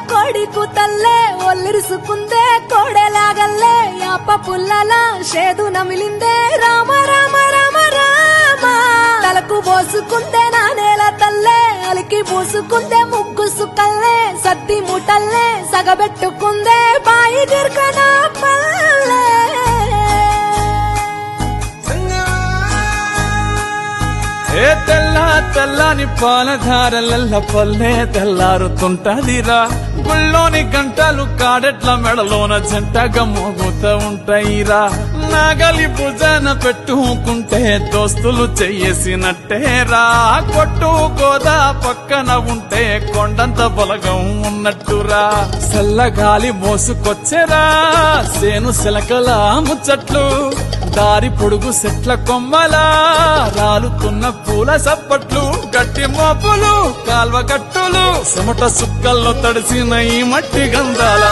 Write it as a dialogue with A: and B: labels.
A: కోడి కూతల్లే ఒల్లిరుసుకుందే కోడెలాగల్లే యాప పుల్లల షేదు నమిలిందే రామ రామ రామ రామ తలకు పోసుకుందే నా నేల తల్లే అలికి పూసుకుందే ముగ్గు సుక్కల్లే సద్ది ముటల్లే సగబెట్టుకుందే బాయి దిర్కన పల్లె
B: ఏ తెల్ల తెల్లని పాలధారలల్ల పల్లె తెల్లారుతుంటదిరా గుళ్ళోని గంటలు కాడెట్ల మెడలోన జంటగా మోగుతూ ఉంటాయిరా నాగలి భుజాన పెట్టుకుంటే దోస్తులు చెయ్యేసినట్టేరా కొట్టు గోదా పక్కన ఉంటే కొండంత బలగం ఉన్నట్టురా చల్లగాలి మోసుకొచ్చెరా సేను శిలకల ముచ్చట్లు దారి పొడుగు చెట్ల కొమ్మలా రాలుతున్న పూల సప్పట్లు గట్టి మోపులు కాల్వ గట్టులు చెమట సుక్కల్లో తడిసిన ఈ మట్టి గంధాల